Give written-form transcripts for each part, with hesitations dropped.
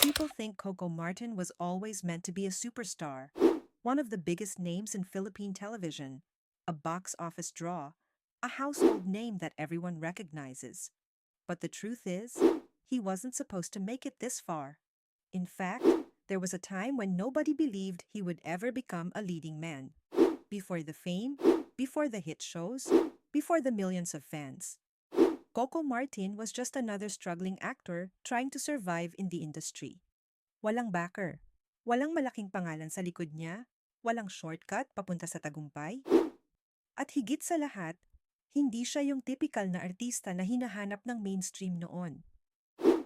People think Coco Martin was always meant to be a superstar, one of the biggest names in Philippine television, a box office draw, a household name that everyone recognizes. But the truth is, he wasn't supposed to make it this far. In fact, there was a time when nobody believed he would ever become a leading man. Before the fame, before the hit shows, before the millions of fans. Coco Martin was just another struggling actor trying to survive in the industry. Walang backer, walang malaking pangalan sa likod niya, walang shortcut papunta sa tagumpay, at higit sa lahat, hindi siya yung typical na artista na hinahanap ng mainstream noon.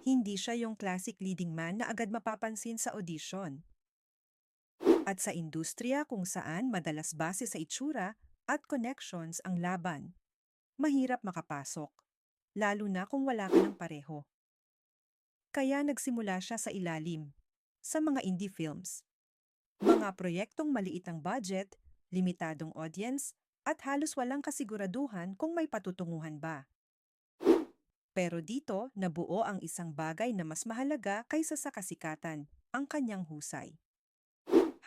Hindi siya yung classic leading man na agad mapapansin sa audition. At sa industriya kung saan madalas base sa itsura at connections ang laban, mahirap makapasok, lalo na kung wala ka ng pareho. Kaya nagsimula siya sa ilalim, sa mga indie films. Mga proyektong maliit ang budget, limitadong audience, at halos walang kasiguraduhan kung may patutunguhan ba. Pero dito, nabuo ang isang bagay na mas mahalaga kaysa sa kasikatan, ang kanyang husay.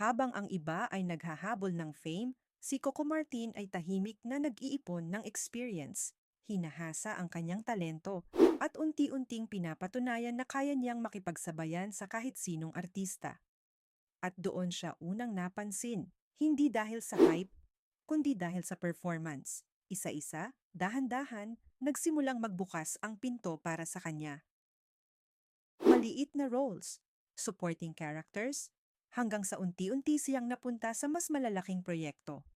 Habang ang iba ay naghahabol ng fame, si Coco Martin ay tahimik na nag-iipon ng experience. Hinahasa ang kanyang talento at unti-unting pinapatunayan na kaya niyang makipagsabayan sa kahit sinong artista. At doon siya unang napansin, hindi dahil sa hype, kundi dahil sa performance. Isa-isa, dahan-dahan, nagsimulang magbukas ang pinto para sa kanya. Maliit na roles, supporting characters, hanggang sa unti-unti siyang napunta sa mas malalaking proyekto.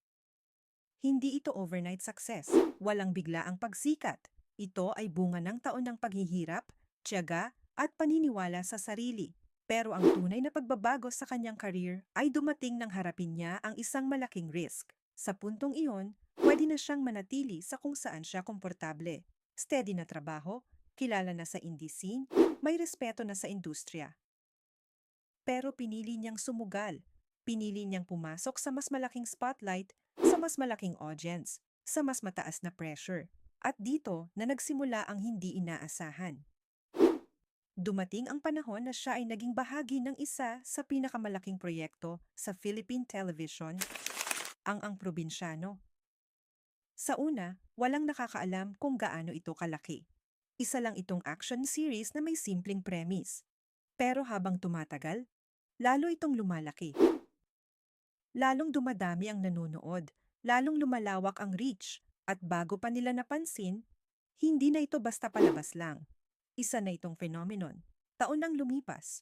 Hindi ito overnight success, walang bigla ang pagsikat. Ito ay bunga ng taon ng paghihirap, tiyaga, at paniniwala sa sarili. Pero ang tunay na pagbabago sa kanyang career ay dumating nang harapin niya ang isang malaking risk. Sa puntong iyon, pwede na siyang manatili sa kung saan siya komportable. Steady na trabaho, kilala na sa indie scene, may respeto na sa industriya. Pero pinili niyang sumugal. Pinili niyang pumasok sa mas malaking spotlight, sa mas malaking audience, sa mas mataas na pressure. At dito na nagsimula ang hindi inaasahan. Dumating ang panahon na siya ay naging bahagi ng isa sa pinakamalaking proyekto sa Philippine television, ang Probinsyano. Sa una, walang nakakaalam kung gaano ito kalaki. Isa lang itong action series na may simpleng premise. Pero habang tumatagal, lalo itong lumalaki. Lalong dumadami ang nanonood, lalong lumalawak ang reach, at bago pa nila napansin, hindi na ito basta palabas lang. Isa na itong phenomenon. Taon nang lumipas.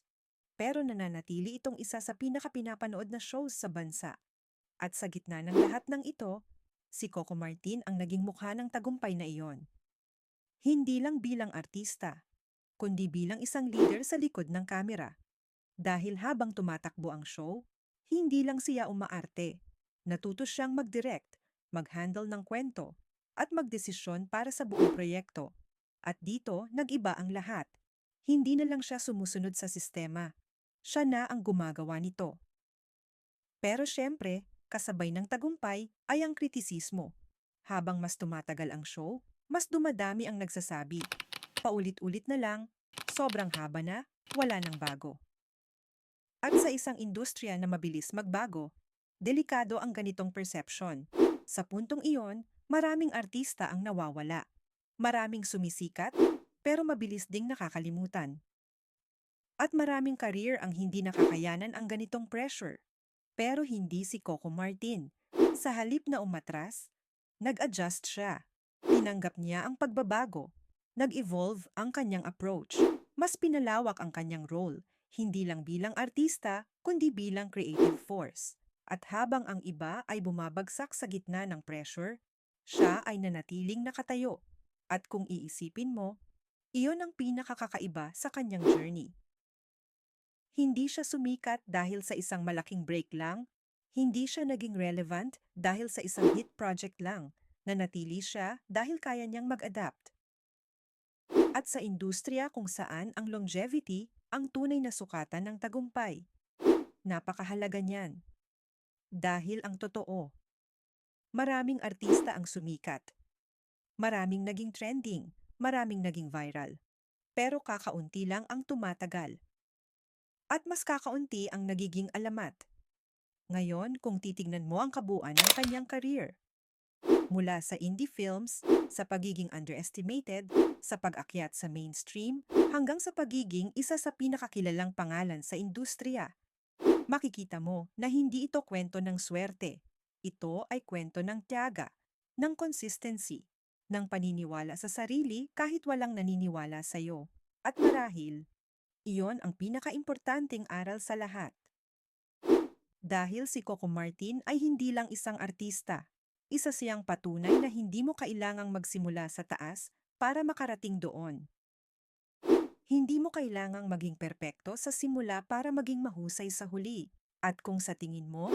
Pero nananatili itong isa sa pinakapinapanood na shows sa bansa. At sa gitna ng lahat ng ito, si Coco Martin ang naging mukha ng tagumpay na iyon. Hindi lang bilang artista, kundi bilang isang leader sa likod ng kamera. Dahil habang tumatakbo ang show, hindi lang siya umaarte. Natuto siyang mag-direct, mag-handle ng kwento, at magdesisyon para sa buong proyekto. At dito, nag-iba ang lahat. Hindi na lang siya sumusunod sa sistema. Siya na ang gumagawa nito. Pero syempre, kasabay ng tagumpay ay ang kritisismo. Habang mas tumatagal ang show, mas dumadami ang nagsasabi. Paulit-ulit na lang, sobrang haba na, wala nang bago. At sa isang industriya na mabilis magbago, delikado ang ganitong perception. Sa puntong iyon, maraming artista ang nawawala. Maraming sumisikat, pero mabilis ding nakakalimutan. At maraming career ang hindi nakakayanan ang ganitong pressure. Pero hindi si Coco Martin. Sa halip na umatras, nag-adjust siya. Tinanggap niya ang pagbabago. Nag-evolve ang kanyang approach. Mas pinalawak ang kanyang role, hindi lang bilang artista, kundi bilang creative force. At habang ang iba ay bumabagsak sa gitna ng pressure, siya ay nanatiling nakatayo. At kung iisipin mo, iyon ang pinakakakaiba sa kanyang journey. Hindi siya sumikat dahil sa isang malaking break lang. Hindi siya naging relevant dahil sa isang hit project lang. Nanatili siya dahil kaya niyang mag-adapt. At sa industriya kung saan ang longevity ang tunay na sukatan ng tagumpay. Napakahalaga niyan. Dahil ang totoo, maraming artista ang sumikat. Maraming naging trending, maraming naging viral. Pero kakaunti lang ang tumatagal. at mas kakaunti ang nagiging alamat. Ngayon, kung titignan mo ang kabuuan ng kanyang career, mula sa indie films, sa pagiging underestimated, sa pag-akyat sa mainstream, hanggang sa pagiging isa sa pinakakilalang pangalan sa industriya, makikita mo na hindi ito kwento ng swerte. Ito ay kwento ng tiyaga, ng consistency, ng paniniwala sa sarili kahit walang naniniwala sa iyo. At marahil, iyon ang pinakaimportanteng aral sa lahat. Dahil si Coco Martin ay hindi lang isang artista. Isa siyang patunay na hindi mo kailangang magsimula sa taas para makarating doon. Hindi mo kailangang maging perpekto sa simula para maging mahusay sa huli. At kung sa tingin mo,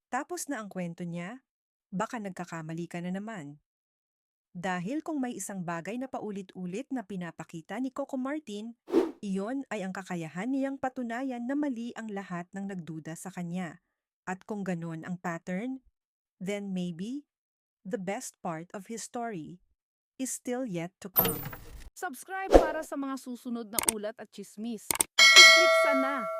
tapos na ang kwento niya, baka nagkakamali ka na naman. Dahil kung may isang bagay na paulit-ulit na pinapakita ni Coco Martin, iyon ay ang kakayahan niyang patunayan na mali ang lahat ng nagduda sa kanya. At kung ganon ang pattern, then maybe the best part of his story is still yet to come. Subscribe para sa mga susunod na ulat at chismis. I-click sana